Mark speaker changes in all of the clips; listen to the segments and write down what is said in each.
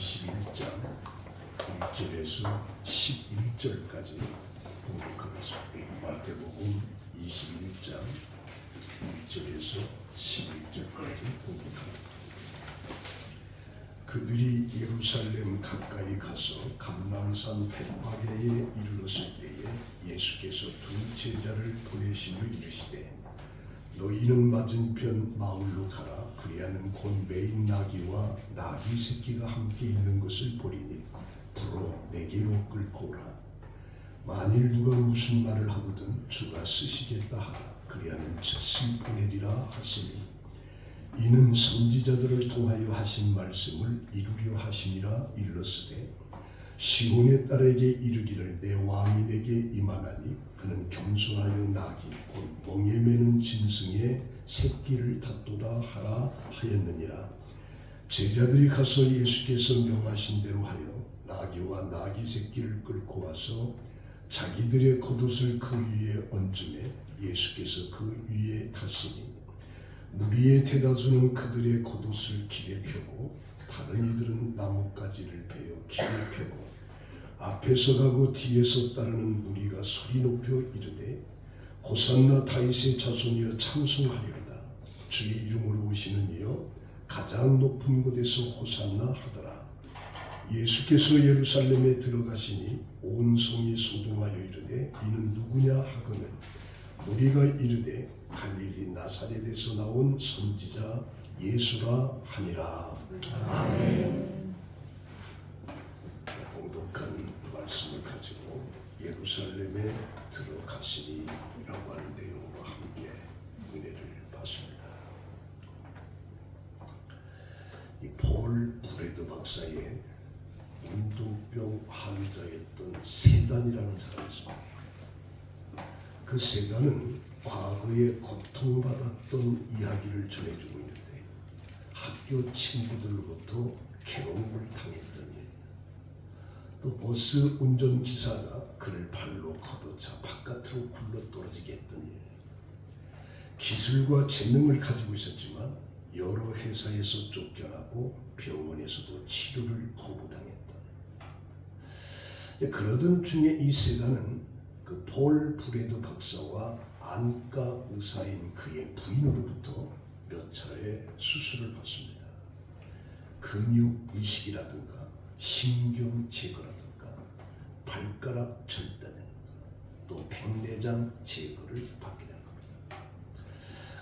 Speaker 1: 21장 1절에서 11절까지 봉독하겠습니다. 마태복음 21장 1절에서 11절까지 봉독합니다. 그들이 예루살렘 가까이 가서 감람산 벳파게에 이르렀을 때에 예수께서 두 제자를 보내시며 이르시되 너희는 맞은편 마을로 가라. 그리하면 곧 매인 나귀와 나귀 새끼가 함께 있는 것을 보리니 불어 내게로 끌고 오라. 만일 누가 무슨 말을 하거든 주가 쓰시겠다 하라. 그리하면 즉시 보내리라 하시니 이는 선지자들을 통하여 하신 말씀을 이루려 하심이라. 일렀으되 시온의 딸에게 이르기를 내 왕이 내게 임하나니 그는 겸손하여 나귀 곧 멍에 매는 짐승의 새끼를 탔도다 하라 하였느니라. 제자들이 가서 예수께서 명하신 대로 하여 나귀와 나귀 새끼를 끌고 와서 자기들의 겉옷을 그 위에 얹음에 예수께서 그 위에 타시니 무리의 대다수는 그들의 겉옷을 길에 펴고 다른 이들은 나뭇가지를 베어 길에 펴고 앞에서 가고 뒤에서 따르는 무리가 소리 높여 이르되 호산나 다윗의 자손이여 찬송하리로다. 주의 이름으로 오시는 이여 가장 높은 곳에서 호산나 하더라. 예수께서 예루살렘에 들어가시니 온 성이 소동하여 이르되 이는 누구냐 하거늘 무리가 이르되 갈릴리 나사렛에서 나온 선지자 예수라 하니라. 아멘. 봉독한 말씀을 가지고 예루살렘에 들어가시니 라고 하는 내용과 함께 은혜를 받습니다. 이 폴 브레드 박사의 운동병 환자였던 세단이라는 사람이 있습니다. 그 세단은 과거에 고통받았던 이야기를 전해주고 있는데 학교 친구들로부터 괴로움을 당했던 일, 또 버스 운전기사가 그를 발로 걷어차 바깥으로 굴러 떨어지게 했던 일, 기술과 재능을 가지고 있었지만 여러 회사에서 쫓겨나고 병원에서도 치료를 거부당했던, 그러던 중에 이 세단은 그 폴 브레드 박사와 안과 의사인 그의 부인으로부터 몇 차례 수술을 받습니다. 근육 이식이라든가 신경 제거라든가 발가락 절단이라든가 또 백내장 제거를 받게 되는 겁니다.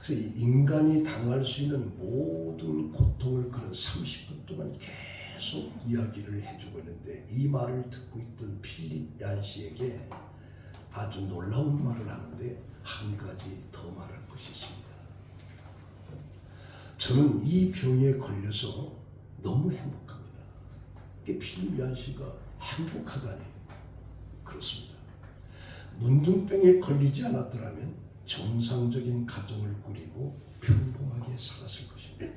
Speaker 1: 그래서 이 인간이 당할 수 있는 모든 고통을 그는 30분 동안 계속 이야기를 해주고 있는데 이 말을 듣고 있던 필립 얀시에게 아주 놀라운 말을 하는데 한 가지 더 말할 것이 있습니다. 저는 이 병에 걸려서 너무 행복합니다. 필립 얀시가 행복하다니 그렇습니다. 문둥병에 걸리지 않았더라면 정상적인 가정을 꾸리고 평범하게 살았을 것입니다.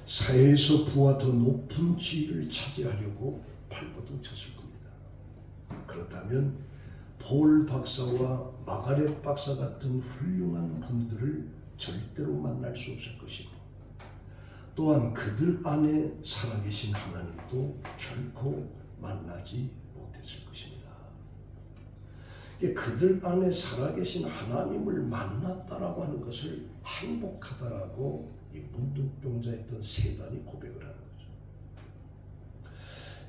Speaker 1: 사회에서 부와 더 높은 지위를 차지하려고 발버둥 쳤을 겁니다. 그렇다면 폴 박사와 마가렛 박사 같은 훌륭한 분들을 절대로 만날 수 없을 것이고 또한 그들 안에 살아계신 하나님도 결코 만나지 못했을 것입니다. 그들 안에 살아계신 하나님을 만났다라고 하는 것을 행복하다라고 이 문둥병자였던 세단이 고백을 하는 거죠.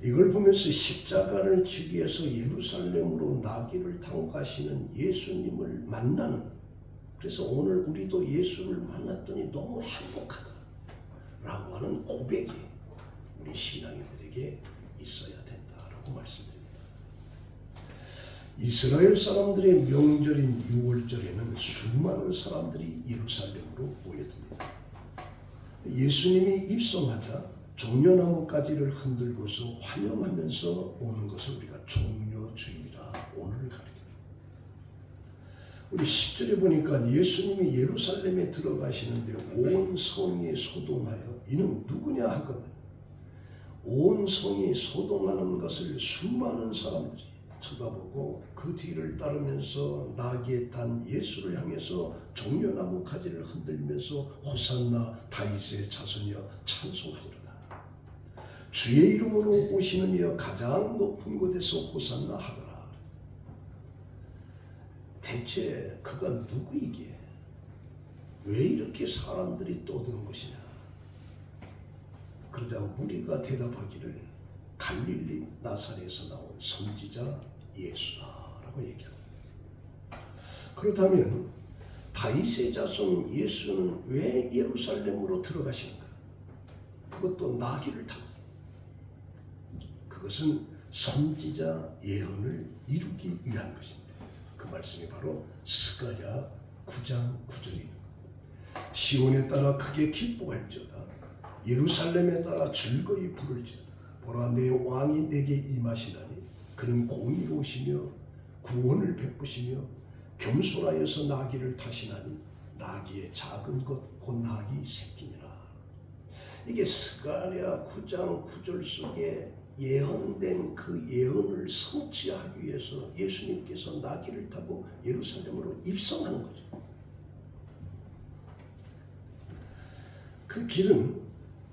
Speaker 1: 이걸 보면서 십자가를 지기 위해서 예루살렘으로 나귀를 타고 가시는 예수님을 만나는, 그래서 오늘 우리도 예수를 만났더니 너무 행복하다라고 하는 고백이 우리 신앙인들에게 있어야 된다라고 말씀드립니다. 이스라엘 사람들의 명절인 6월절에는 수많은 사람들이 예루살렘으로 모여듭니다. 예수님이 입성하자 종려나무가지를 흔들고서 환영하면서 오는 것을 우리가 종려주일이라 오늘을 가리킵니다. 우리 10절에 보니까 예수님이 예루살렘에 들어가시는데 온 성이 소동하여 이는 누구냐 하거든 온 성이 소동하는 것을 수많은 사람들이 쳐다보고 그 뒤를 따르면서 나귀에 탄 예수를 향해서 종려나무 가지를 흔들면서 호산나 다윗의 자손이여 찬송하리로다. 주의 이름으로 오시는 이여 가장 높은 곳에서 호산나 하더라. 대체 그가 누구이기에 왜 이렇게 사람들이 떠드는 것이냐? 그러자 무리가 대답하기를 갈릴리 나사렛에서 나온 선지자 예수다라고 얘기합니다. 그렇다면 다윗의 자손 예수는 왜 예루살렘으로 들어가시는가? 그것도 나귀를 타고. 그것은 선지자 예언을 이루기 위한 것인데 그 말씀이 바로 스가랴 9장 9절입니다. 시온에 따라 크게 기뻐할지어다. 예루살렘에 따라 즐거이 부를지어다. 보라, 내 왕이 내게 임하시나니 그는 공의로우시며 구원을 베푸시며 겸손하여서 나귀를 타시나니 나귀의 작은 것 곧 나귀 새끼니라. 이게 스가랴 9장 9절 속에 예언된 그 예언을 성취하기 위해서 예수님께서 나귀를 타고 예루살렘으로 입성하는 거죠. 그 길은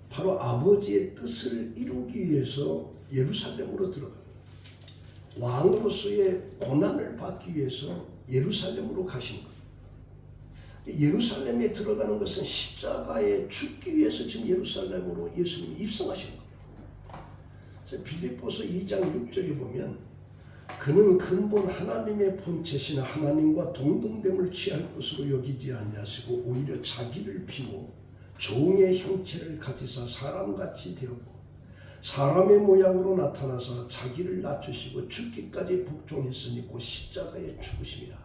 Speaker 1: 바로 아버지의 뜻을 이루기 위해서 예루살렘으로 들어갑니다. 왕으로서의 고난을 받기 위해서 예루살렘으로 가신 거예요. 예루살렘에 들어가는 것은 십자가에 죽기 위해서 지금 예루살렘으로 예수님이 입성하신 거예요. 빌립보서 2장 6절에 보면 그는 근본 하나님의 본체시나 하나님과 동등됨을 취할 것으로 여기지 아니하시고 오히려 자기를 비워 종의 형체를 가지사 사람같이 되었고 사람의 모양으로 나타나서 자기를 낮추시고 죽기까지 복종했으니 곧 십자가에 죽으심이라.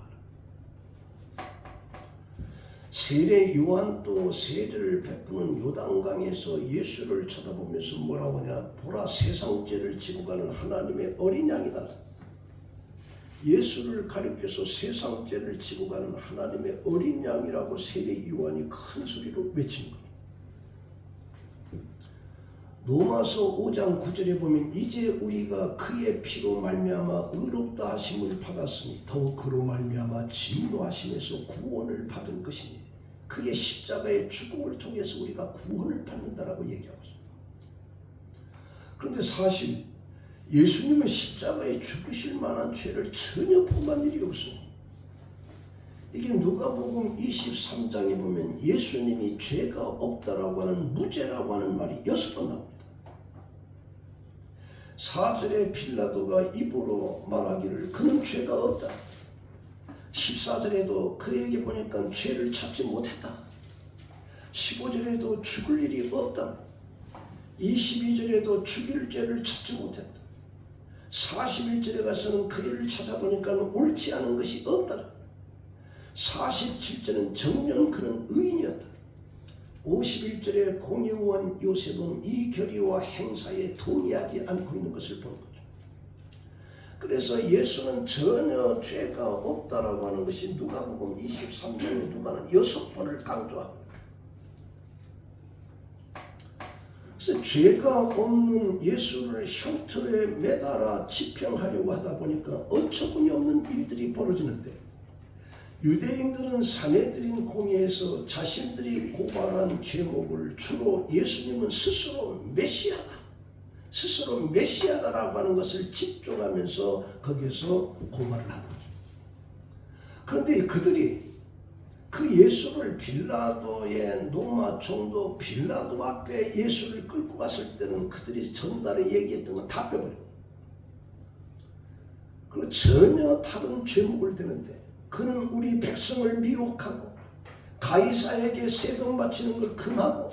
Speaker 1: 세례 요한도 세례를 베푸는 요단강에서 예수를 쳐다보면서 뭐라고 하냐? 보라, 세상 죄를 지고 가는 하나님의 어린 양이다. 예수를 가리켜서 세상 죄를 지고 가는 하나님의 어린 양이라고 세례 요한이 큰 소리로 외친 거예요. 로마서 5장 9절에 보면 이제 우리가 그의 피로 말미암아 의롭다 하심을 받았으니 더욱 그로 말미암아 진노하심에서 구원을 받은 것이니 그의 십자가의 죽음을 통해서 우리가 구원을 받는다라고 얘기하고 있습니다. 그런데 사실 예수님은 십자가에 죽으실 만한 죄를 전혀 범한 일이 없어요. 이게 누가복음 23장에 보면 예수님이 죄가 없다라고 하는 무죄라고 하는 말이 6번 나옵니다. 4절에 빌라도가 입으로 말하기를 그는 죄가 없다. 14절에도 그에게 보니까 죄를 찾지 못했다. 15절에도 죽을 일이 없다. 22절에도 죽일 죄를 찾지 못했다. 41절에 가서는 그 일을 찾아보니까 옳지 않은 것이 없다. 47절은 정녕 그는 의인이었다. 51절에 공의원 요셉은 이 결의와 행사에 동의하지 않고 있는 것을 보는 거죠. 그래서 예수는 전혀 죄가 없다라고 하는 것이 누가복음 23장에 누가는 6번을 강조합니다. 그래서 죄가 없는 예수를 흉틀에 매달아 지평하려고 하다 보니까 어처구니 없는 일들이 벌어지는데 유대인들은 사내들인 공회에서 자신들이 고발한 죄목을 주로 예수님은 스스로 메시아다라고 하는 것을 집중하면서 거기에서 고발을 하는 거죠. 그런데 그들이 그 예수를 빌라도의 로마 총독 빌라도 앞에 예수를 끌고 갔을 때는 그들이 전날에 얘기했던 건 다 빼버려요. 그리고 전혀 다른 죄목을 대는데 그는 우리 백성을 미혹하고 가이사에게 세금 바치는 걸 금하고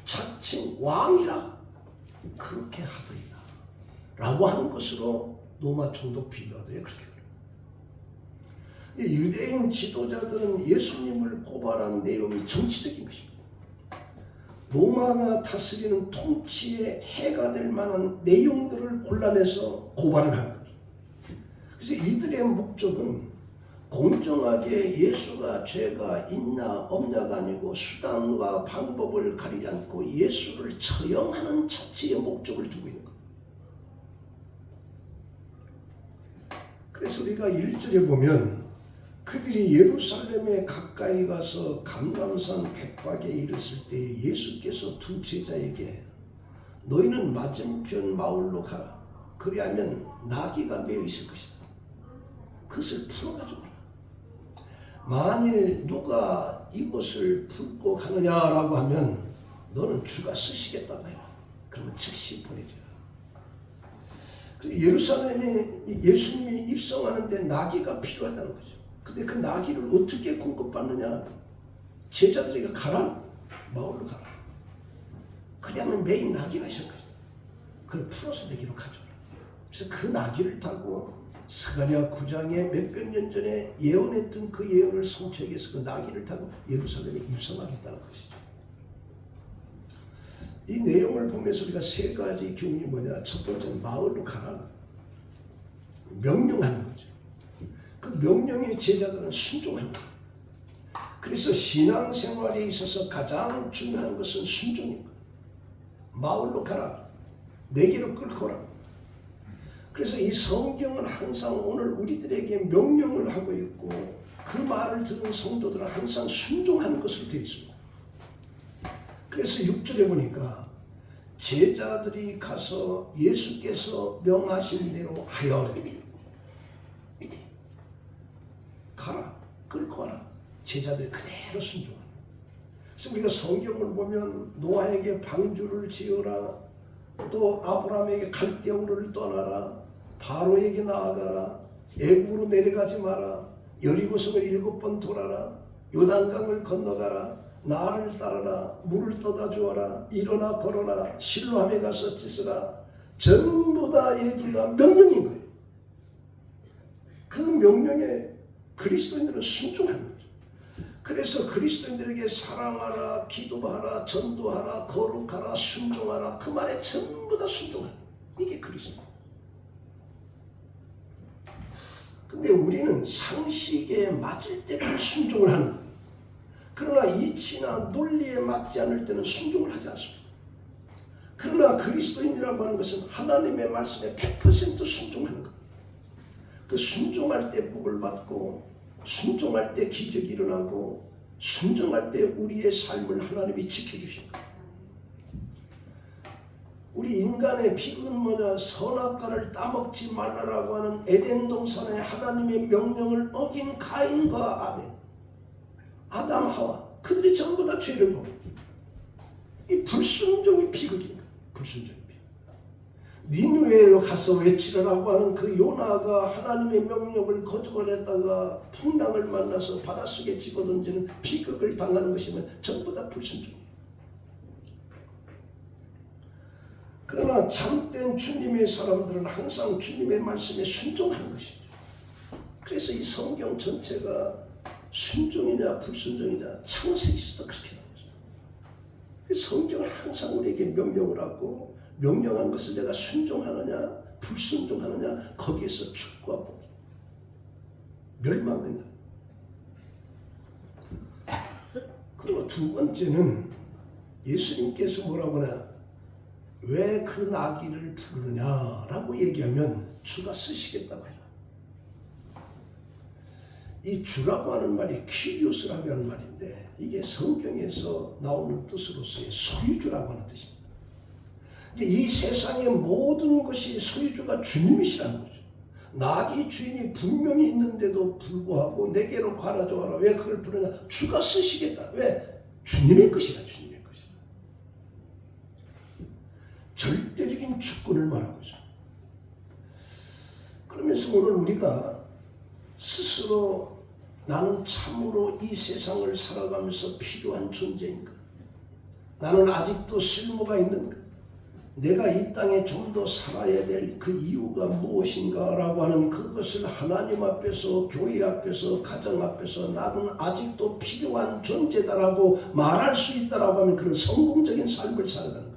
Speaker 1: 자칭 왕이라 그렇게 하더이다 라고 하는 것으로 로마 총독 빌라도에 그렇게 그래요. 유대인 지도자들은 예수님을 고발한 내용이 정치적인 것입니다. 로마가 다스리는 통치에 해가 될 만한 내용들을 골라내서 고발을 하는 거죠. 그래서 이들의 목적은 공정하게 예수가 죄가 있나 없냐가 아니고 수단과 방법을 가리지 않고 예수를 처형하는 자체의 목적을 두고 있는 거예요. 그래서 우리가 1절에 보면 그들이 예루살렘에 가까이 가서 감감산 백박에 이르렀을 때 예수께서 두 제자에게 너희는 맞은편 마을로 가라. 그리하면 나귀가 매어 있을 것이다. 그것을 풀어가지고 가라. 만일 누가 이것을 풀고 가느냐라고 하면 너는 주가 쓰시겠다고 해라. 그러면 즉시 보내리라. 예루살렘에 예수님이 입성하는데 나귀가 필요하다는 거죠. 근데 그 나귀를 어떻게 공급받느냐? 제자들에게 가라. 마을로 가라. 그러면 매인 나귀가 있을 것이다. 그걸 풀어서 내기로 가져오라. 그래서 그 나귀를 타고 스가랴 9장에 몇백 년 전에 예언했던 그 예언을 성취하기 위해서 그 나귀를 타고 예루살렘에 입성하겠다는 것이죠. 이 내용을 보면서 우리가 세 가지 교훈이 뭐냐? 첫 번째는 마을로 가라. 명령하는 거죠. 그 명령에 제자들은 순종하는 거예요. 그래서 신앙생활에 있어서 가장 중요한 것은 순종인 거예요. 마을로 가라. 내게로 끌고 오라. 그래서 이 성경은 항상 오늘 우리들에게 명령을 하고 있고 그 말을 듣는 성도들은 항상 순종하는 것으로 되어 있습니다. 그래서 6절에 보니까 제자들이 가서 예수께서 명하신 대로 하여를 가라. 끌고 가라. 제자들이 그대로 순종하라. 그래서 우리가 성경을 보면 노아에게 방주를 지어라. 또 아브라함에게 갈대우를 떠나라. 바로에게 나아가라. 애국으로 내려가지 마라. 여리고성을 7번 돌아라. 요단강을 건너가라. 나를 따르라. 물을 떠다 주어라. 일어나 걸어라. 실로암에 가서 찢으라. 전부 다 얘기가 명령인 거예요. 그 명령에 그리스도인들은 순종하는 거예요. 그래서 그리스도인들에게 사랑하라, 기도하라, 전도하라, 거룩하라, 순종하라. 그 말에 전부 다 순종하라. 이게 그리스도. 근데 우리는 상식에 맞을 때는 순종을 하는 거예요. 그러나 이치나 논리에 맞지 않을 때는 순종을 하지 않습니다. 그러나 그리스도인이라고 하는 것은 하나님의 말씀에 100% 순종하는 거예요. 그 순종할 때 복을 받고 순종할 때 기적이 일어나고 순종할 때 우리의 삶을 하나님이 지켜주신 거예요. 우리 인간의 비극은 뭐냐? 선악과를 따먹지 말라라고 하는 에덴 동산의 하나님의 명령을 어긴 가인과 아벨, 아담, 하와, 그들이 전부 다 죄를 범해. 이 불순종이 비극인 거예요. 불순종이 비극. 니느웨로 가서 외치라라고 하는 그 요나가 하나님의 명령을 거절했다가 풍랑을 만나서 바닷속에 집어던지는 비극을 당하는 것이면 전부 다 불순종이에요. 그러나 참된 주님의 사람들은 항상 주님의 말씀에 순종하는 것이죠. 그래서 이 성경 전체가 순종이냐 불순종이냐 창세기서도 그렇게 나오죠. 성경은 항상 우리에게 명령을 하고 명령한 것을 내가 순종하느냐 불순종하느냐 거기에서 축구와 복이 멸망하느냐. 그리고 두 번째는 예수님께서 뭐라고 하나 왜 그 나귀를 부르느냐라고 얘기하면 주가 쓰시겠다고 해요. 이 주라고 하는 말이 퀴리오스라고 하는 말인데 이게 성경에서 나오는 뜻으로서의 소유주라고 하는 뜻입니다. 이 세상의 모든 것이 소유주가 주님이시라는 거죠. 나귀 주인이 분명히 있는데도 불구하고 내게로 가라져와라. 왜 그걸 부르냐? 주가 쓰시겠다. 왜? 주님의 것이라. 주님의 것이라. 절대적인 주권을 말하고 있어요. 그러면서 오늘 우리가 스스로 나는 참으로 이 세상을 살아가면서 필요한 존재인가? 나는 아직도 쓸모가 있는가? 내가 이 땅에 좀 더 살아야 될 그 이유가 무엇인가? 라고 하는 그것을 하나님 앞에서, 교회 앞에서, 가정 앞에서 나는 아직도 필요한 존재다라고 말할 수 있다라고 하면 그런 성공적인 삶을 살아가는 거죠.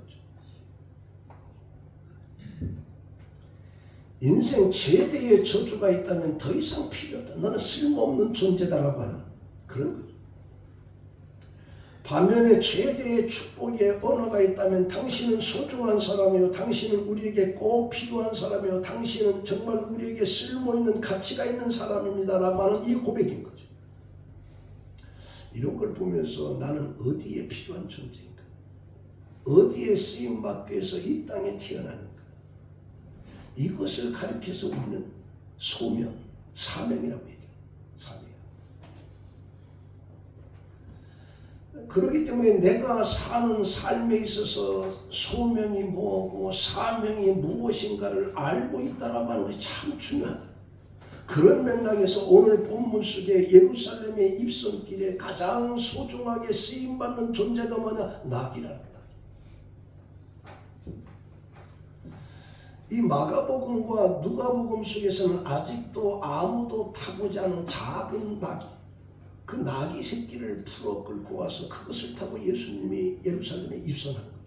Speaker 1: 인생 최대의 저주가 있다면 더 이상 필요 없다. 너는 쓸모없는 존재다라고 하는 그런 거죠. 반면에 최대의 축복의 언어가 있다면 당신은 소중한 사람이요, 당신은 우리에게 꼭 필요한 사람이요, 당신은 정말 우리에게 쓸모있는 가치가 있는 사람입니다 라고 하는 이 고백인 거죠. 이런 걸 보면서 나는 어디에 필요한 존재인가? 어디에 쓰임받기 위해서 이 땅에 태어나는가? 이것을 가리켜서 우리는 소명, 사명이라고 얘기해요. 사명. 그렇기 때문에 내가 사는 삶에 있어서 소명이 뭐고 사명이 무엇인가를 알고 있다라고 하는 것이 참 중요하다. 그런 맥락에서 오늘 본문 속에 예루살렘의 입성길에 가장 소중하게 쓰임받는 존재가 뭐냐? 낙이라는 낙. 이 마가복음과 누가복음 속에서는 아직도 아무도 타보지 않은 작은 낙이, 그 낙이 새끼를 풀어 끌고 와서 그것을 타고 예수님이 예루살렘에 입성하는 거죠.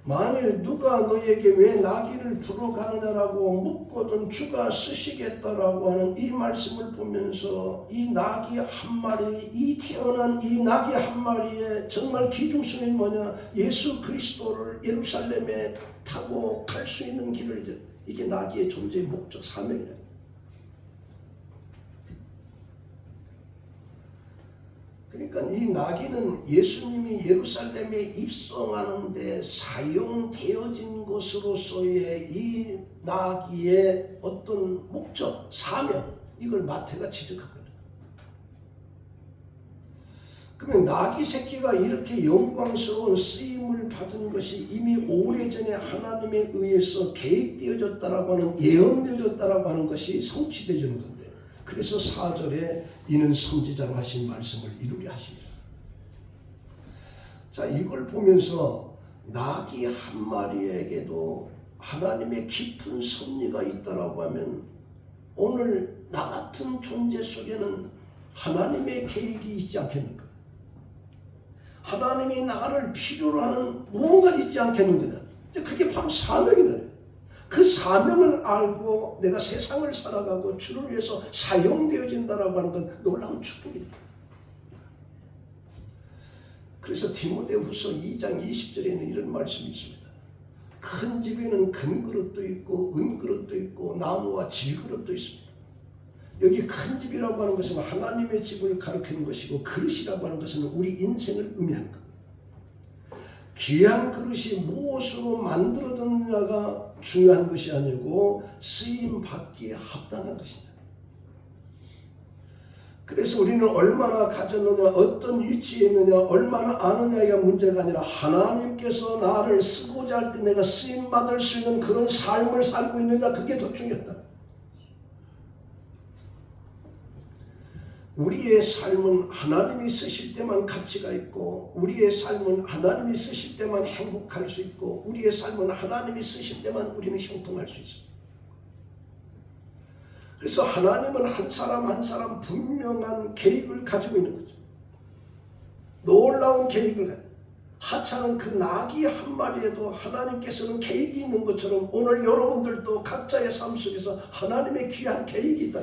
Speaker 1: 만일 누가 너에게 왜 나귀를 풀어가느냐라고 묻거든 주가 쓰시겠다라고 하는 이 말씀을 보면서 이 나귀 한 마리, 이 태어난 이 나귀 한 마리의 정말 기중성이 뭐냐? 예수 그리스도를 예루살렘에 타고 갈 수 있는 길을, 이게 나귀의 존재의 목적, 사명이다. 그러니까 이 나귀는 예수님이 예루살렘에 입성하는데 사용되어진 것으로서의 이 나귀의 어떤 목적, 사명, 이걸 마태가 지적하거든요. 그러면 나귀 새끼가 이렇게 영광스러운 쓰임을 받은 것이 이미 오래전에 하나님에 의해서 계획되어졌다라고 하는, 예언되어졌다라고 하는 것이 성취되어지는 건데, 그래서 4절에 이는 선지자로 하신 말씀을 이루려 하십니다. 자, 이걸 보면서 나귀 한 마리에게도 하나님의 깊은 섭리가 있다라고 하면 오늘 나 같은 존재 속에는 하나님의 계획이 있지 않겠는가? 하나님이 나를 필요로 하는 무언가 있지 않겠는가? 그게 바로 사명이다. 그 사명을 알고 내가 세상을 살아가고 주를 위해서 사용되어진다라고 하는 건 놀라운 축복이다. 그래서 디모데후서 2장 20절에는 이런 말씀이 있습니다. 큰 집에는 금그릇도 있고 은그릇도 있고 나무와 질그릇도 있습니다. 여기 큰 집이라고 하는 것은 하나님의 집을 가리키는 것이고, 그릇이라고 하는 것은 우리 인생을 의미하는 것. 귀한 그릇이 무엇으로 만들어졌느냐가 중요한 것이 아니고 쓰임 받기에 합당한 것이다. 그래서 우리는 얼마나 가졌느냐, 어떤 위치에 있느냐, 얼마나 아느냐가 문제가 아니라 하나님께서 나를 쓰고자 할 때 내가 쓰임 받을 수 있는 그런 삶을 살고 있느냐, 그게 더 중요하다. 우리의 삶은 하나님이 쓰실 때만 가치가 있고, 우리의 삶은 하나님이 쓰실 때만 행복할 수 있고, 우리의 삶은 하나님이 쓰실 때만 우리는 형통할 수 있습니다. 그래서 하나님은 한 사람 한 사람 분명한 계획을 가지고 있는 거죠. 놀라운 계획을 가지고, 하찮은 그 나귀 한 마리에도 하나님께서는 계획이 있는 것처럼 오늘 여러분들도 각자의 삶 속에서 하나님의 귀한 계획이 있다.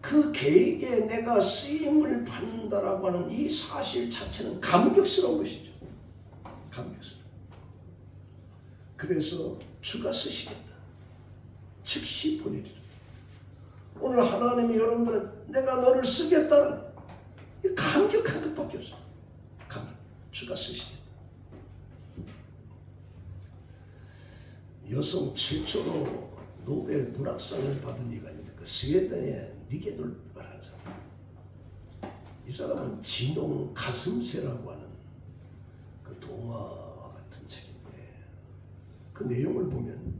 Speaker 1: 그 계획에 내가 쓰임을 받는다라고 하는 이 사실 자체는 감격스러운 것이죠. 감격스러워. 그래서 주가 쓰시겠다. 즉시 보내리라. 오늘 하나님이 여러분들은 내가 너를 쓰겠다. 감격한 것밖에 없어요. 감격. 주가 쓰시겠다. 여성 최초로 노벨 문학상을 받은 이가 있는데, 그 스웨덴의 니게돌라는 사람. 이 사람은 진홍 가슴새라고 하는 그 동화와 같은 책인데, 그 내용을 보면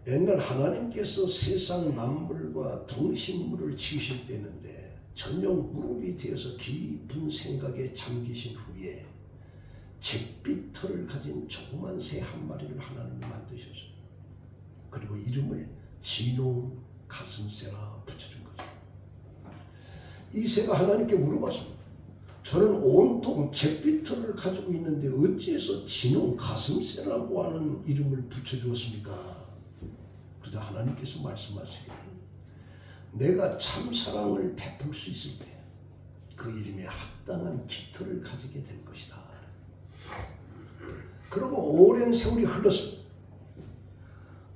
Speaker 1: 옛날 하나님께서 세상 만물과 동식물을 지으실 때였는데 전용 무릎이 되어서 깊은 생각에 잠기신 후에 잿빛 털을 가진 조그만 새 한 마리를 하나님이 만드셨어요. 그리고 이름을 진홍 가슴새라 붙여준 거죠. 이 새가 하나님께 물어봤습니다. 저는 온통 잿빛 털을 가지고 있는데 어찌해서 진홍 가슴새라고 하는 이름을 붙여주었습니까? 그러자 하나님께서 말씀하시기를, 내가 참 사랑을 베풀 수 있을 때 그 이름에 합당한 깃털을 가지게 될 것이다. 그리고 오랜 세월이 흘렀습니다.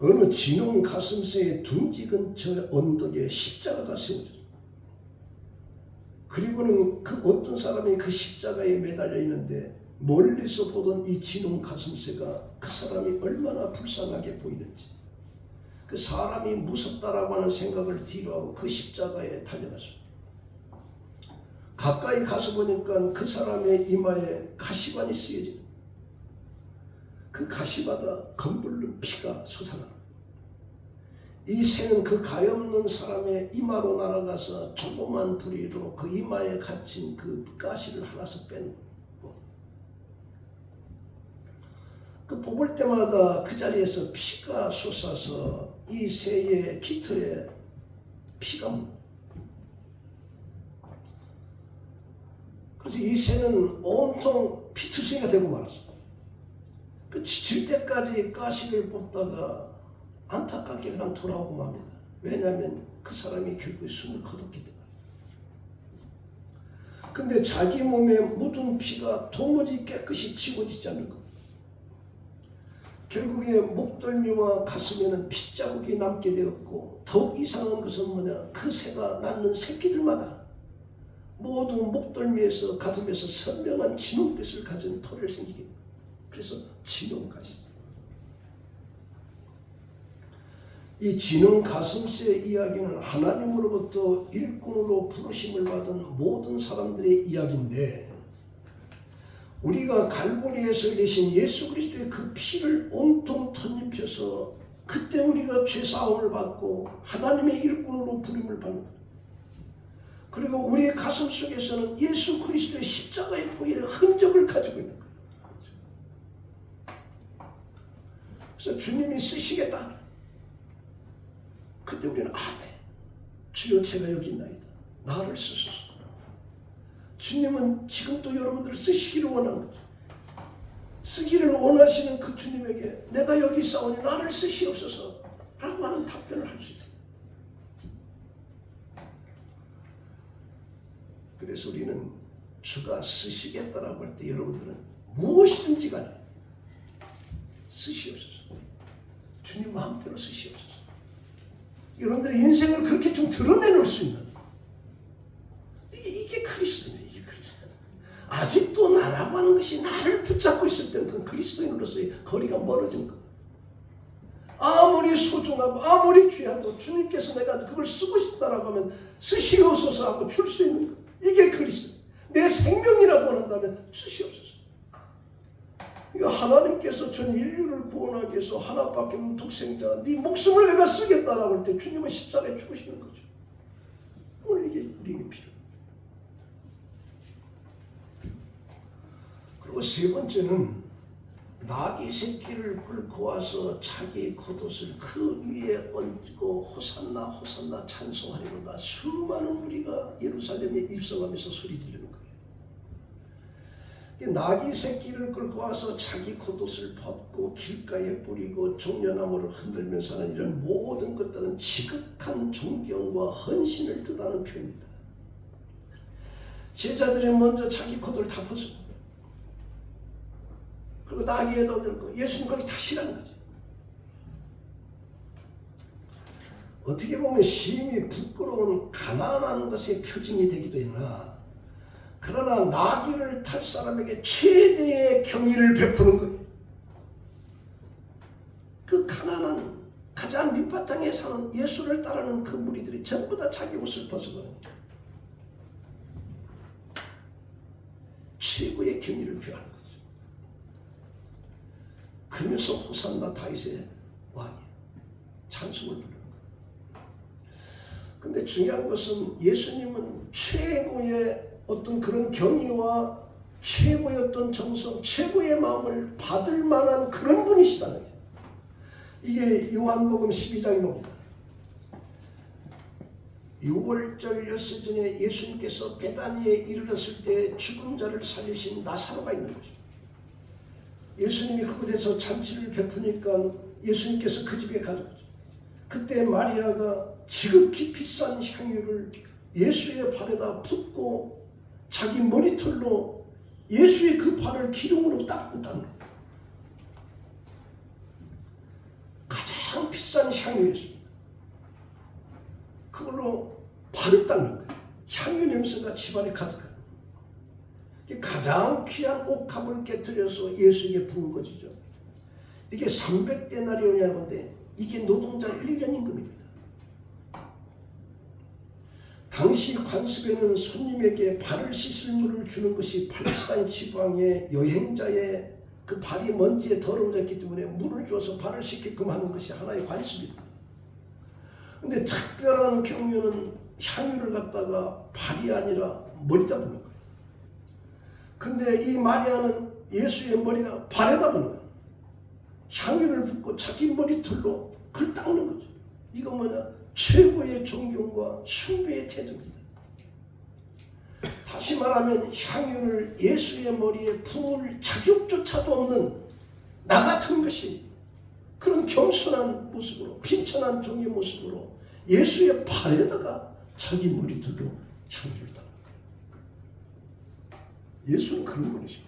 Speaker 1: 어느 진홍 가슴새의 둥지 근처 언덕에 십자가가 세워졌어요. 그리고는 그 어떤 사람이 그 십자가에 매달려 있는데 멀리서 보던 이 진홍 가슴새가 그 사람이 얼마나 불쌍하게 보이는지, 그 사람이 무섭다라고 하는 생각을 뒤로하고 그 십자가에 달려갔습니다. 가까이 가서 보니까 그 사람의 이마에 가시관이 쓰여진, 그 가시마다 검붉은 피가 솟아납니다. 이 새는 그 가엾는 사람의 이마로 날아가서 조그만 부리로 그 이마에 갇힌 그 가시를 하나씩 빼는 거예요. 그 뽑을 때마다 그 자리에서 피가 솟아서 이 새의 깃털에 피가 묻는. 그래서 이 새는 온통 피투성이가 되고 말았어. 그 지칠 때까지 가시를 뽑다가 안타깝게 그냥 돌아오고 맙니다. 왜냐하면 그 사람이 결국에 숨을 거뒀기 때문에. 근데 자기 몸에 묻은 피가 도무지 깨끗이 지워지지 않는 것. 결국에 목덜미와 가슴에는 핏자국이 남게 되었고, 더욱 이상한 것은 뭐냐, 그 새가 낳는 새끼들마다 모두 목덜미에서 가슴에서 선명한 진홍빛을 가진 털을 생기게 됩니다. 그래서 진홍가시. 이 진홍 가슴새 이야기는 하나님으로부터 일꾼으로 부르심을 받은 모든 사람들의 이야기인데, 우리가 갈보리에서 흘리신 예수 그리스도의 그 피를 온통 덧입혀서 그때 우리가 죄사함을 받고 하나님의 일꾼으로 부름을 받는 거예요. 그리고 우리의 가슴 속에서는 예수 그리스도의 십자가의 보혈의 흔적을 가지고 있는 거예요. 그래서 주님이 쓰시겠다. 그때 우리는 아멘, 주여 제가 여기 있나이다, 나를 쓰소서. 주님은 지금도 여러분들을 쓰시기를 원하는 거죠. 쓰기를 원하시는 그 주님에게 내가 여기 있사오니 나를 쓰시옵소서 라고 하는 답변을 할 수 있어요. 그래서 우리는 주가 쓰시겠다라고 할 때 여러분들은 무엇이든지 간에 쓰시옵소서, 주님 마음대로 쓰시옵소서. 여러분들의 인생을 그렇게 좀 드러내놓을 수 있는, 이게 그리스도예요. 이게 그리스도. 아직도 나라고 하는 것이 나를 붙잡고 있을 때는 그건 그리스도인으로서의 거리가 멀어지는 겁니다. 아무리 소중하고 아무리 귀하도 주님께서 내가 그걸 쓰고 싶다라고 하면 쓰시옵소서 하고 줄 수 있는 것, 이게 그리스도. 내 생명이라고 한다면 쓰시옵소서. 하나님께서 전 인류를 구원하기 위해서 하나밖에 없는 독생자, 네 목숨을 내가 쓰겠다라고 할 때 주님은 십자가에 죽으시는 거죠. 오늘 이게 우리에게 필요해요. 그리고 세 번째는 나귀 새끼를 끌고 와서 자기 겉옷을 그 위에 얹고 호산나 호산나 찬송하리로다 수많은 무리가 예루살렘에 입성하면서 소리 지르는 거예요. 나귀 새끼를 끌고 와서 자기 겉옷을 벗고 길가에 뿌리고 종려나무를 흔들면서 하는 이런 모든 것들은 지극한 존경과 헌신을 뜻하는 표현입니다. 제자들이 먼저 자기 겉옷을 다 벗고 그리고 나귀에다 올려놓고 예수님 거기 타시라는 거죠. 어떻게 보면 심히 부끄러운 가난한 것의 표징이 되기도 했나, 그러나 나귀를 탈 사람에게 최대의 경의를 베푸는 거예요. 그 가난한 가장 밑바탕에 사는 예수를 따르는 그 무리들이 전부 다 자기 옷을 벗어버려요. 최고의 경의를 표하는 거죠. 그러면서 호산나 다윗의 왕이에요. 찬송을 부르는 거예요. 근데 중요한 것은 예수님은 최고의 어떤 그런 경의와 최고의 어떤 정성, 최고의 마음을 받을 만한 그런 분이시다는 거예요. 이게 요한복음 12장에 봅니다. 6월절 엿새 전에 예수님께서 베다니에 이르렀을 때 죽은 자를 살리신 나사로가 있는 거죠. 예수님이 그곳에서 잔치를 베푸니까 예수님께서 그 집에 가져가죠. 그때 마리아가 지극히 비싼 향유를 예수의 발에다 붓고 자기 머리털로 예수의 그 발을 기름으로 닦는 거예요. 가장 비싼 향유였습니다. 그걸로 발을 닦는 거예요. 향유 냄새가 집안에 가득한 가장 귀한 옥합을 깨뜨려서 예수에게 부은 것이죠. 이게 300데나리온이라는 건데 이게 노동자 1년 임금입니다. 당시 관습에는 손님에게 발을 씻을 물을 주는 것이 팔레스타인 지방의 여행자의 그 발이 먼지에 더러워졌기 때문에 물을 줘서 발을 씻게끔 하는 것이 하나의 관습입니다. 근데 특별한 경우는 향유를 갖다가 발이 아니라 머리다 붓는 거예요. 근데 이 마리아는 예수의 머리가 발에다 붓는 거예요. 향유를 붓고 자기 머리털로 그걸 닦는 거죠. 이거 뭐냐? 최고의 존경과 숭배의 태도입니다. 다시 말하면 향유를 예수의 머리에 부을 자격조차도 없는 나 같은 것이 그런 겸손한 모습으로 빈천한 종의 모습으로 예수의 발에다가 자기 머리털로 향유를 닦는 거예요. 예수는 그런 분이십니다.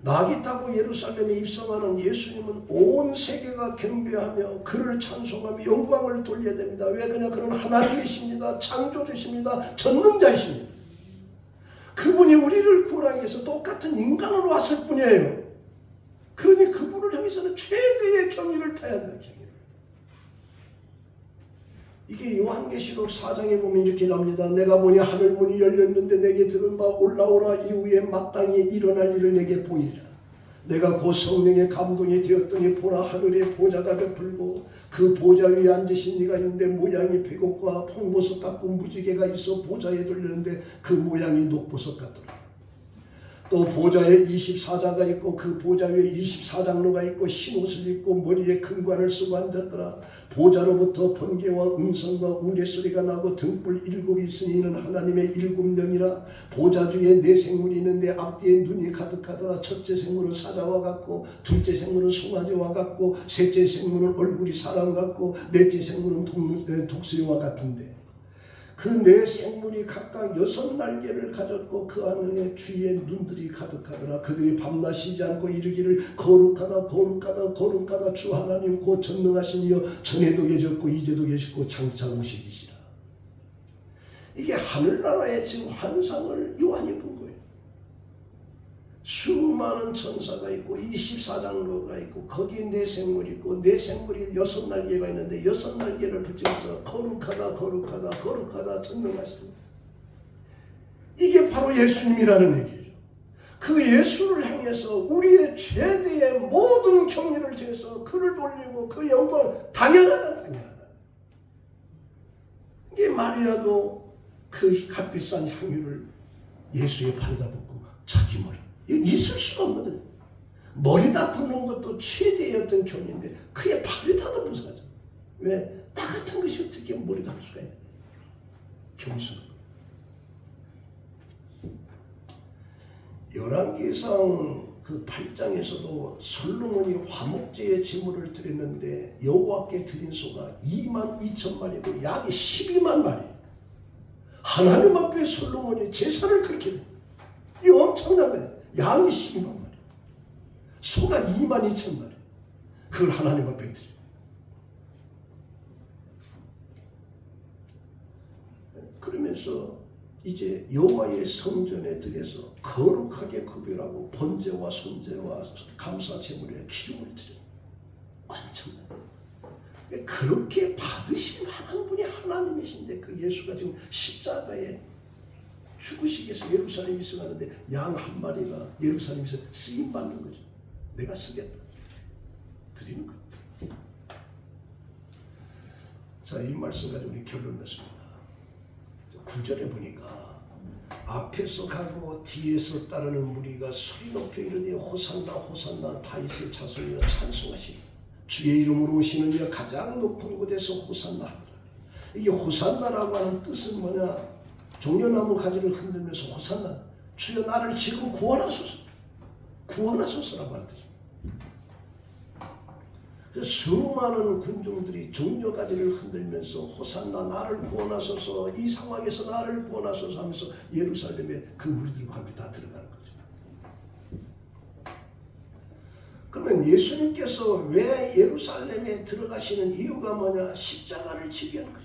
Speaker 1: 낙이 타고 예루살렘에 입성하는 예수님은 온 세계가 경배하며 그를 찬송하며 영광을 돌려야 됩니다. 왜 그냥 그는 하나님이십니다. 창조주십니다. 전능자이십니다. 그분이 우리를 구원하기 위해서 똑같은 인간으로 왔을 뿐이에요. 그러니 그분을 향해서는 최대의 경의를 표해야 한다. 이게 요한계시록 4장에 보면 이렇게 납니다. 내가 보니 하늘문이 열렸는데 내게 들은 바 올라오라. 이후에 마땅히 일어날 일을 내게 보이리라. 내가 곧 성령의 감동이 되었더니 보라 하늘에 보좌가 베풀고 그 보좌 위에 앉으신 이가 있는데 모양이 백옥과 홍보석 같고 무지개가 있어 보좌에 돌리는데 그 모양이 녹보석 같더라. 또 보좌에 24자가 있고 그 보좌 위에 24장로가 있고 흰옷을 입고 머리에 금관을 쓰고 앉았더라. 보좌로부터 번개와 음성과 우레소리가 나고 등불 7이 있으니 이는 하나님의 7영이라. 보좌 주에 4생물이 있는데 앞뒤에 눈이 가득하더라. 첫째 생물은 사자와 같고 둘째 생물은 송아지와 같고 셋째 생물은 얼굴이 사람 같고 넷째 생물은 독수리와 같은데 그 4생물이 각각 6날개를 가졌고 그 안에 주위에 눈들이 가득하더라. 그들이 밤낮 쉬지 않고 이르기를 거룩하다 거룩하다 거룩하다 주 하나님 곧 전능하신 이여 전에도 계셨고 이제도 계시고 장차 오시기시라. 이게 하늘나라의 지금 환상을 요한이 본 거예요. 수많은 천사가 있고 24장로가 있고 거기에 4생물이 있고 4생물이 6날개가 있는데 6날개를 붙여서 거룩하다 거룩하다 거룩하다 전능하시다. 이게 바로 예수님이라는 얘기죠. 그 예수를 향해서 우리의 최대의 모든 경의를 제해서 그를 돌리고 그 영광을 당연하다 당연하다. 이게 마리아도 그 값비싼 향유를 예수의 발에다 붓고 자기 머리 있을 수가 없는 거예요. 머리다 붓는 것도 최대의 어떤 경인데 그의 발에다도 부서가죠. 왜? 나 같은 것이 어떻게 머리다 붓을 수가 있냐. 겸손한 거예요. 열왕기상 그 8장에서도 솔로몬이 화목제의 제물을 드렸는데 여호와께 드린 소가 22,000마리고 양이 12만 마리. 하나님 앞에 솔로몬이 제사를 그렇게 해요. 이 엄청난 거예요. 양이 12만 마리, 소가 22,000마리. 그걸 하나님 앞에 드려. 그러면서 이제 여호와의 성전에 들여서 거룩하게 구별하고 번제와 손제와 감사 제물에 기름을 드려. 엄청나요. 그렇게 받으실 만한 분이 하나님이신데 그 예수가 지금 십자가에 죽으시기 위해서 예루살렘에 있어가는데 양 한 마리가 예루살렘에서 쓰임받는 거죠. 내가 쓰겠다. 드리는 겁니다. 자, 이 말씀 가지고 우리 결론 냈습니다. 9절에 보니까 앞에서 가고 뒤에서 따르는 무리가 소리 높여 이르되 호산나 호산나 다윗의 자손이여 찬송하시리. 주의 이름으로 오시는 이여 가장 높은 곳에서 호산나 하더라. 이게 호산나라고 하는 뜻은 뭐냐? 종려나무 가지를 흔들면서 호산나 주여 나를 지금 구원하소서 구원하소서라고 하는 뜻입니다. 수많은 군중들이 종려 가지를 흔들면서 호산나 나를 구원하소서 이 상황에서 나를 구원하소서 하면서 예루살렘에 그 무리들과 함께 다 들어가는 거죠. 그러면 예수님께서 왜 예루살렘에 들어가시는 이유가 뭐냐? 십자가를 지기 위한 거죠.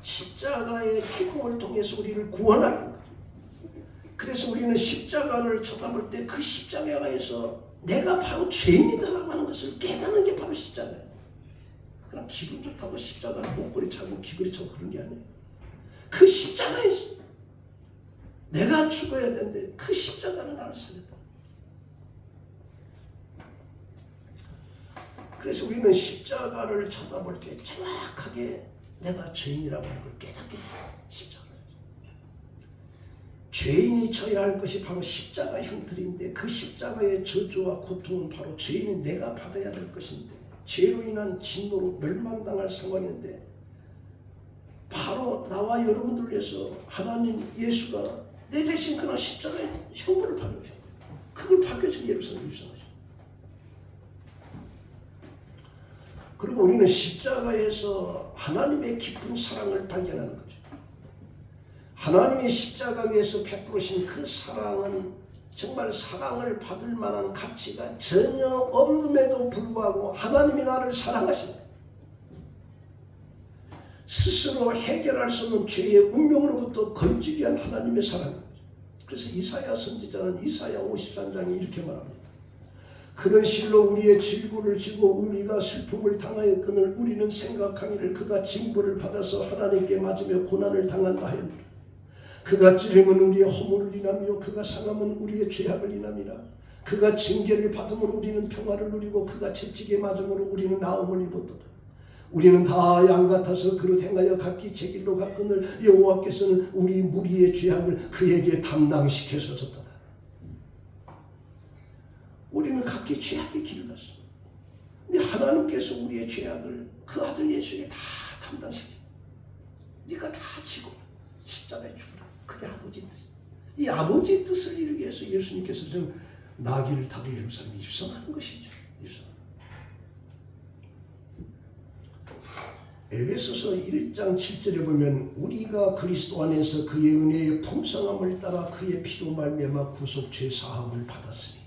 Speaker 1: 십자가의 죽음을 통해서 우리를 구원하는 거예요. 그래서 우리는 십자가를 쳐다볼 때 그 십자가에서 내가 바로 죄인이다라고 하는 것을 깨닫는 게 바로 십자가예요. 그냥 기분 좋다고 십자가를 목걸이 차고 귀걸이 차고 그런 게 아니에요. 그 십자가에서 내가 죽어야 되는데 그 십자가는 나를 살렸다. 그래서 우리는 십자가를 쳐다볼 때 정확하게 내가 죄인이라고 하는 걸 깨닫게 돼요. 십자가. 죄인이 져야 할 것이 바로 십자가 형틀인데 그 십자가의 저주와 고통은 바로 죄인이 내가 받아야 될 것인데 죄로 인한 진노로 멸망당할 상황인데 바로 나와 여러분들 위해서 하나님 예수가 내 대신 그런 십자가의 형벌을 받는 거죠. 그걸 받기 위해서 예루살렘에 입성하죠. 그리고 우리는 십자가에서 하나님의 깊은 사랑을 발견하는 거죠. 하나님의 십자가 위에서 베푸신 그 사랑은 정말 사랑을 받을 만한 가치가 전혀 없음에도 불구하고 하나님이 나를 사랑하십니다. 스스로 해결할 수 없는 죄의 운명으로부터 건지기 위한 하나님의 사랑입니다. 그래서 이사야 선지자는 이사야 53장에 이렇게 말합니다. 그는 실로 우리의 질고를 지고 우리가 슬픔을 당하였거늘 우리는 생각하기를 그가 징벌을 받아서 하나님께 맞으며 고난을 당한다 하였노라. 그가 찔림은 우리의 허물을 인하며 그가 상함은 우리의 죄악을 인함이라. 그가 징계를 받음으로 우리는 평화를 누리고 그가 채찍에 맞음으로 우리는 나음을 입었도다. 우리는 다 양 같아서 그릇 행하여 각기 제 길로 갔거늘 여호와께서는 우리 무리의 죄악을 그에게 담당시켜서졌다. 우리는 각기 죄악의 길을 갔어. 근데 하나님께서 우리의 죄악을 그 아들 예수에게 다 담당시켜. 네가 다 지고 십자가에 죽으라. 그게 아버지의 뜻. 이 아버지의 뜻을 이루기 위해서 예수님께서 좀 나귀를 타고 예루살렘에 입성하는 것이죠. 입성. 에베소서 1장 7절에 보면 우리가 그리스도 안에서 그의 은혜의 풍성함을 따라 그의 피로 말미암아 구속 죄 사함을 받았으니.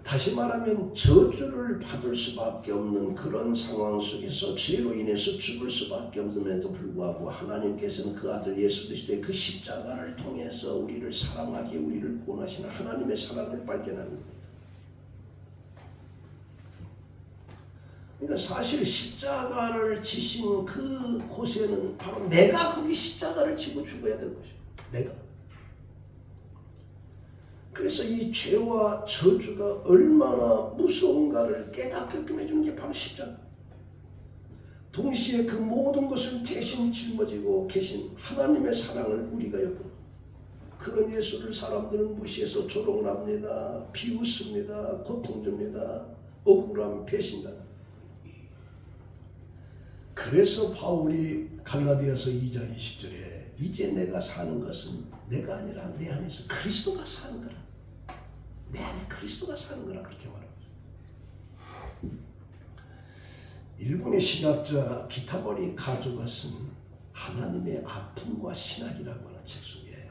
Speaker 1: 다시 말하면 저주를 받을 수밖에 없는 그런 상황 속에서 죄로 인해서 죽을 수밖에 없음에도 불구하고 하나님께서는 그 아들 예수 그리스도의 그 십자가를 통해서 우리를 사랑하기에 우리를 구원하시는 하나님의 사랑을 발견하는 겁니다. 그러니까 사실 십자가를 지신 그 곳에는 바로 내가 거기 십자가를 지고 죽어야 될 것이에요. 내가. 그래서 이 죄와 저주가 얼마나 무서운가를 깨닫게끔 해주는 게 바로 십자가. 동시에 그 모든 것을 대신 짊어지고 계신 하나님의 사랑을 우리가 엿보고 그런 예수를 사람들은 무시해서 조롱합니다. 비웃습니다. 고통줍니다. 억울함, 배신다. 그래서 바울이 갈라디아서 2장 20절에 이제 내가 사는 것은 내가 아니라 내 안에서 그리스도가 사는 거라. 내 안에 그리스도가 사는 거라 그렇게 말합니다. 일본의 신학자 기타모리 가조가 쓴 하나님의 아픔과 신학이라고 하는 책 속에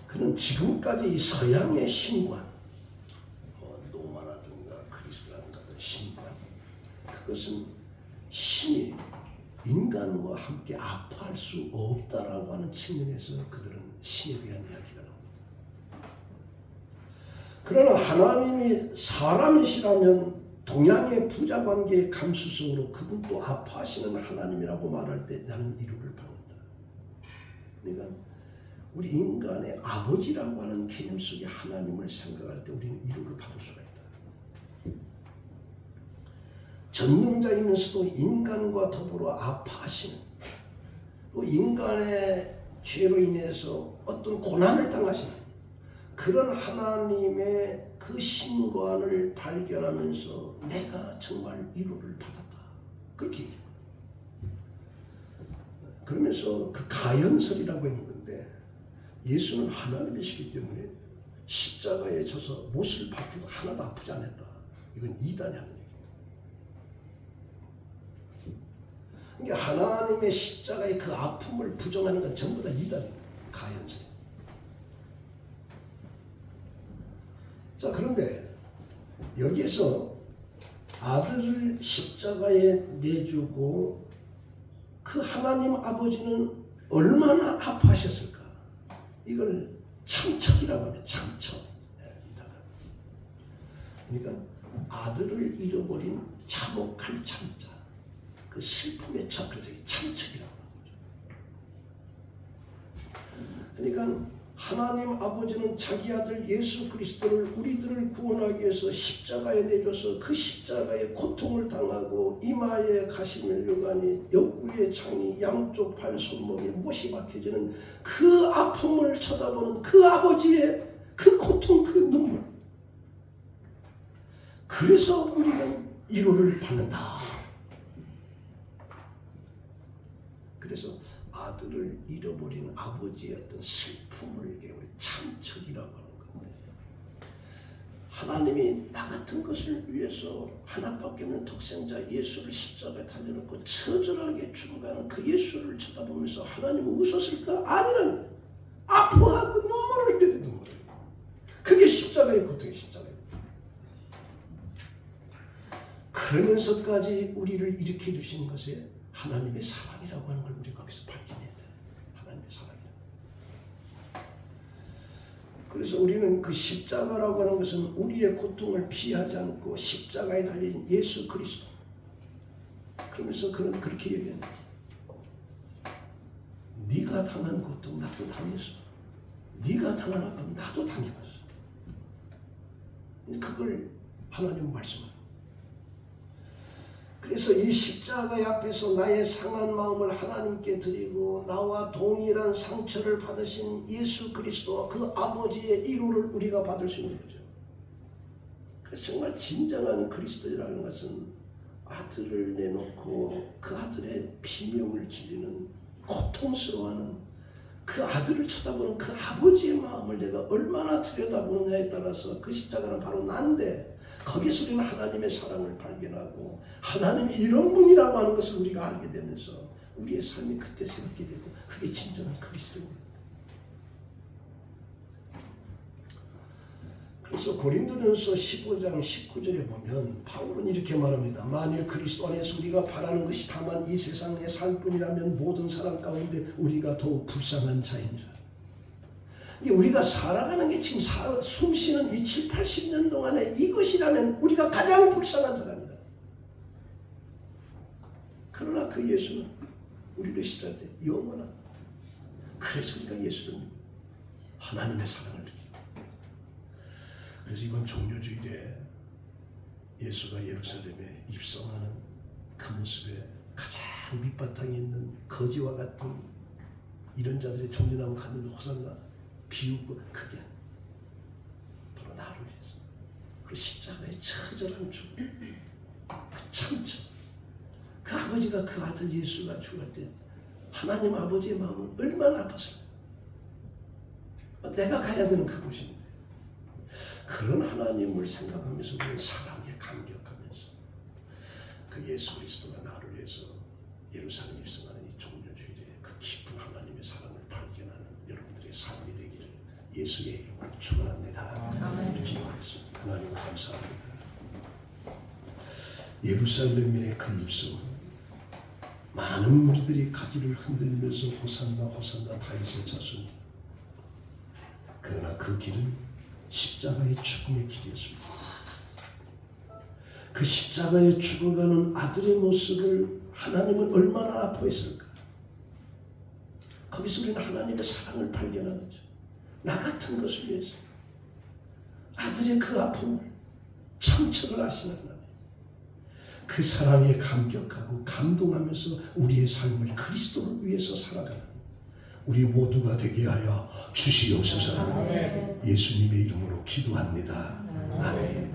Speaker 1: 그는 지금까지 이 서양의 신관, 노마라든가 그리스라든가 같은 신관, 그것은 신이 인간과 함께 아파할 수 없다라고 하는 측면에서 그들은 신에 대한 이야기가 나옵니다. 그러나 하나님이 사람이시라면 동양의 부자관계의 감수성으로 그분도 아파하시는 하나님이라고 말할 때 나는 이루를 받는다. 그러니까 우리 인간의 아버지라고 하는 개념 속에 하나님을 생각할 때 우리는 이루를 받을 수가 있다. 전능자이면서도 인간과 더불어 아파하시는, 또 인간의 죄로 인해서 어떤 고난을 당하시는 그런 하나님의 그 신관을 발견하면서 내가 정말 위로를 받았다. 그렇게 얘기해요. 그러면서 그 가연설이라고 있는 건데 예수는 하나님이시기 때문에 십자가에 져서 못을 박혀도 하나도 아프지 않았다. 이건 이단이 하는 얘기입니다. 그러니까 하나님의 십자가의 그 아픔을 부정하는 건 전부 다 이단입니다. 가연설. 자, 그런데 여기에서 아들을 십자가에 내주고 그 하나님 아버지는 얼마나 아파하셨을까. 이걸 참척이라고 합니다. 참척. 그러니까 아들을 잃어버린 참혹할 참자, 그 슬픔의 척, 그래서 참척이라고 하는 거죠. 그러니까 하나님 아버지는 자기 아들 예수 그리스도를 우리들을 구원하기 위해서 십자가에 내줘서 그 십자가의 고통을 당하고 이마에 가시멜 류관이 옆구리에 창이 양쪽 발 손목에 못이 박혀지는 그 아픔을 쳐다보는 그 아버지의 그 고통, 그 눈물. 그래서 우리는 위로를 받는다. 그래서 아들을 잃어버린 아버지의 어떤 슬픔을 우리 참척이라고 하는 건데, 하나님이 나 같은 것을 위해서 하나밖에 없는 독생자 예수를 십자가에 달려놓고 처절하게 죽어가는 그 예수를 쳐다보면서 하나님은 웃었을까? 아니라는, 아파하고 눈물을 흘려야 되는 거예요. 그게 십자가의 고통이 십자가예요. 그러면서까지 우리를 일으켜 주신 것에 하나님의 사랑이라고 하는 걸 우리가 거기서 발견해야 돼. 하나님의 사랑이라고. 그래서 우리는 그 십자가라고 하는 것은 우리의 고통을 피하지 않고 십자가에 달린 예수 그리스도. 그러면서 그는 그렇게 얘기합니다. 네가 당한 고통 나도 당했어. 네가 당한 아픔 나도 당해봤어. 그걸 하나님 말씀합니다. 그래서 이 십자가의 앞에서 나의 상한 마음을 하나님께 드리고 나와 동일한 상처를 받으신 예수 그리스도와 그 아버지의 위로를 우리가 받을 수 있는 거죠. 그래서 정말 진정한 그리스도라는 것은 아들을 내놓고 그 아들의 비명을 지르는, 고통스러워하는 그 아들을 쳐다보는 그 아버지의 마음을 내가 얼마나 들여다보느냐에 따라서 그 십자가는 바로 난데, 거기서 우리는 하나님의 사랑을 발견하고 하나님이 이런 분이라고 하는 것을 우리가 알게 되면서 우리의 삶이 그때 새롭게 되고, 그게 진정한 그리스도입니다. 그래서 고린도전서 15장 19절에 보면 바울은 이렇게 말합니다. 만일 그리스도 안에서 우리가 바라는 것이 다만 이 세상의 삶뿐이라면 모든 사람 가운데 우리가 더욱 불쌍한 자이니라. 우리가 살아가는 게 지금 숨쉬는 이 7, 80년 동안에 이것이라면 우리가 가장 불쌍한 사람이다. 그러나 그 예수는 우리를 시작할 때 영원한, 그래서 우리가 예수를 믿고 하나님의 사랑을 느끼고, 그래서 이번 종려주일에 예수가 예루살렘에 입성하는 그 모습에 가장 밑바탕에 있는 거지와 같은 이런 자들의 종려나무 가는 호산나 비웃고, 그게 바로 나를 위해서 그 십자가의 처절한 죽음, 그 참처, 그 아버지가 그 아들 예수가 죽을 때 하나님 아버지의 마음은 얼마나 아팠을까. 내가 가야 되는 그곳인데 그런 하나님을 생각하면서 우리는 사랑에 감격하면서 그 예수 그리스도가 나를 위해서 예루살렘 입성하는 이 종려주일에 그 깊은 하나님의 사랑을 발견하는 여러분들의 삶이 되기를 예수의 이름으로 축원합니다. 기도하겠습니다. 하나님 감사합니다. 예루살렘의 그 입성은 많은 무리들이 가지를 흔들면서 호산나 호산나 다윗의 자손, 그러나 그 길은 십자가의 죽음의 길이었습니다. 그 십자가에 죽어가는 아들의 모습을 하나님은 얼마나 아파했을까. 거기서 우리는 하나님의 사랑을 발견하는 거죠. 나 같은 것을 위해서 아들의 그 아픔을 참척을 하시는 하나님, 그 사랑에 감격하고 감동하면서 우리의 삶을 그리스도를 위해서 살아가는 우리 모두가 되게 하여 주시옵소서. 예수님의 이름으로 기도합니다. 아멘.